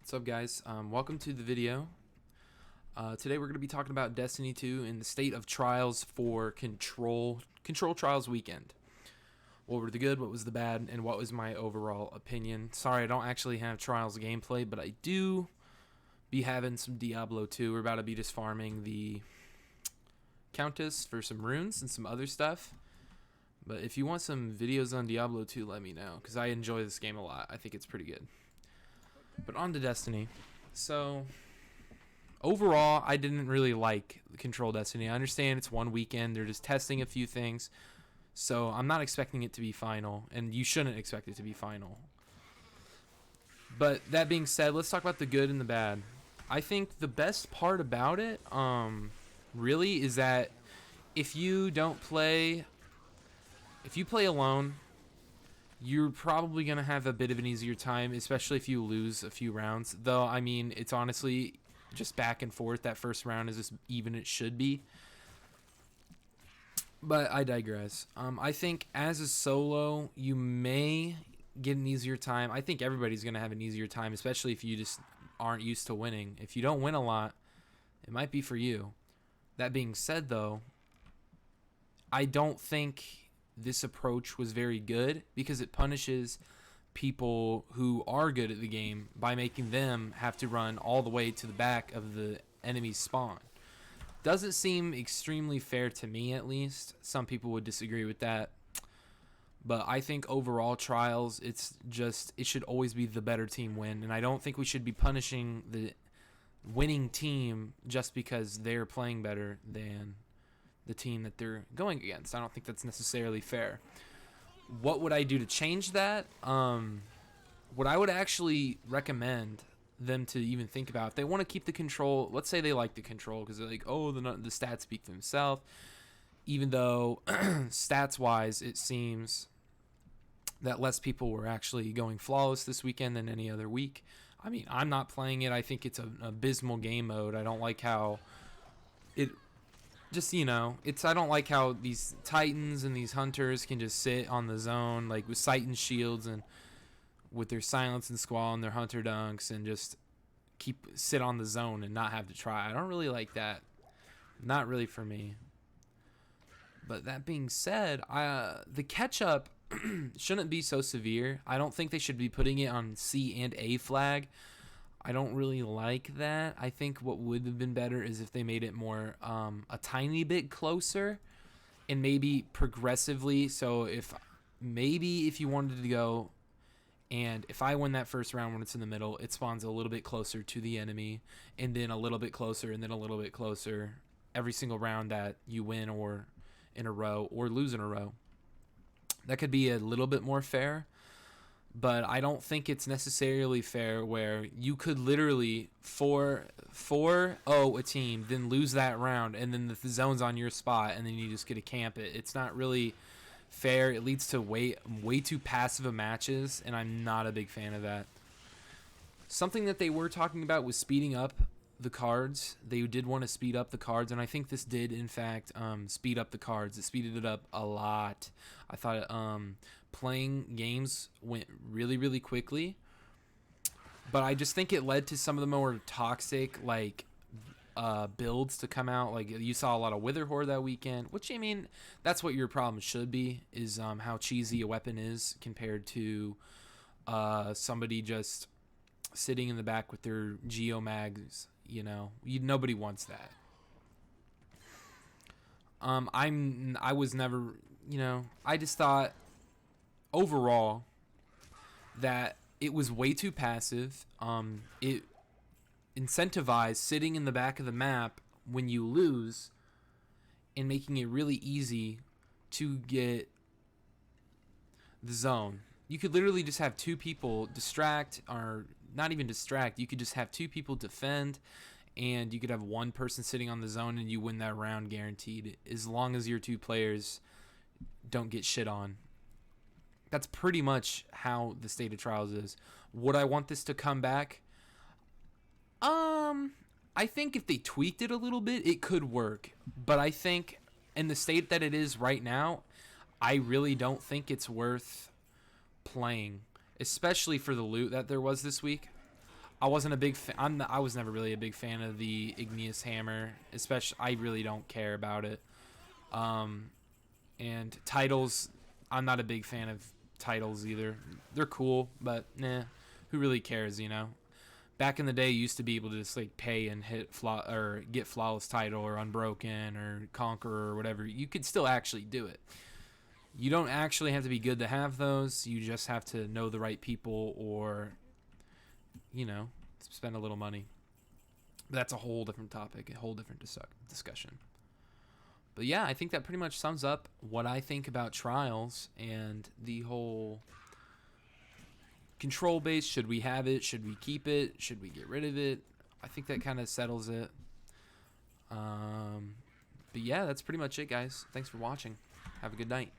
What's up, guys? Welcome to the video. Today we're going to be talking about Destiny 2 and the state of trials for Control Trials Weekend. What were the good, what was the bad, and what was my overall opinion. Sorry, I don't actually have Trials gameplay, but I do be having some Diablo 2. We're about to be just farming the Countess for some runes and some other stuff. But if you want some videos on Diablo 2, let me know, because I enjoy this game a lot. I think it's pretty good. But on to Destiny. So, overall, I didn't really like Control Destiny. I understand it's one weekend. They're just testing a few things. So, I'm not expecting it to be final. And you shouldn't expect it to be final. But that being said, let's talk about the good and the bad. I think the best part about it, really, is that if you play alone, you're probably going to have a bit of an easier time, especially if you lose a few rounds. Though, I mean, it's honestly just back and forth. That first round is just even it should be. But I digress. I think as a solo, you may get an easier time. I think everybody's going to have an easier time, especially if you just aren't used to winning. If you don't win a lot, it might be for you. That being said, though, I don't think this approach was very good because it punishes people who are good at the game by making them have to run all the way to the back of the enemy's spawn. Doesn't seem extremely fair to me, at least. Some people would disagree with that. But I think overall trials, it should always be the better team win. And I don't think we should be punishing the winning team just because they're playing better than the team that they're going against. I don't think that's necessarily fair. What would I do to change that? What I would actually recommend them to even think about, if they want to keep the control, let's say they like the control because they're like, oh, the stats speak for themselves, even though stats-wise it seems that less people were actually going flawless this weekend than any other week. I mean, I'm not playing it. I think it's an abysmal game mode. I don't like how it... I don't like how these Titans and these Hunters can just sit on the zone, like with sight and shields and with their silence and squall and their Hunter dunks and just sit on the zone and not have to try. I don't really like that. Not really for me. But that being said, the catch-up shouldn't be so severe. I don't think they should be putting it on C and A flag. I don't really like that. I think what would have been better is if they made it more a tiny bit closer and maybe progressively. So if you wanted to go and if I win that first round when it's in the middle, it spawns a little bit closer to the enemy and then a little bit closer and then a little bit closer every single round that you win or in a row or lose in a row. That could be a little bit more fair. But I don't think it's necessarily fair where you could literally 4-0 a team, then lose that round, and then the zone's on your spot, and then you just get to camp it. It's not really fair. It leads to way too passive of matches, and I'm not a big fan of that. Something that they were talking about was speeding up the cards. They did want to speed up the cards, and I think this did, in fact, speed up the cards. It speeded it up a lot. I thought playing games went really, really quickly, but I just think it led to some of the more toxic, builds to come out. Like, you saw a lot of Witherhoard that weekend, which, I mean, that's what your problem should be, is how cheesy a weapon is compared to somebody just sitting in the back with their geomags. Nobody wants that. I was never, I just thought overall that it was way too passive. It incentivized sitting in the back of the map when you lose and making it really easy to get the zone. You could literally just have two people distract, or not even distract. You could just have two people defend, and you could have one person sitting on the zone, and you win that round guaranteed, as long as your two players don't get shit on. That's pretty much how the state of trials is. Would I want this to come back? I think if they tweaked it a little bit, it could work. But I think in the state that it is right now, I really don't think it's worth playing, especially for the loot that there was this week. I wasn't a big I was never really a big fan of the Igneous Hammer, especially I really don't care about it. And titles, I'm not a big fan of titles either. They're cool, but nah, who really cares, you know? Back in the day, you used to be able to just like pay and hit or get flawless title or unbroken or conqueror or whatever. You could still actually do it. You don't actually have to be good to have those. You just have to know the right people or, you know, spend a little money. But that's a whole different topic, a whole different discussion. But yeah, I think that pretty much sums up what I think about trials and the whole control base. Should we have it? Should we keep it? Should we get rid of it? I think that kind of settles it. But yeah, that's pretty much it, guys. Thanks for watching. Have a good night.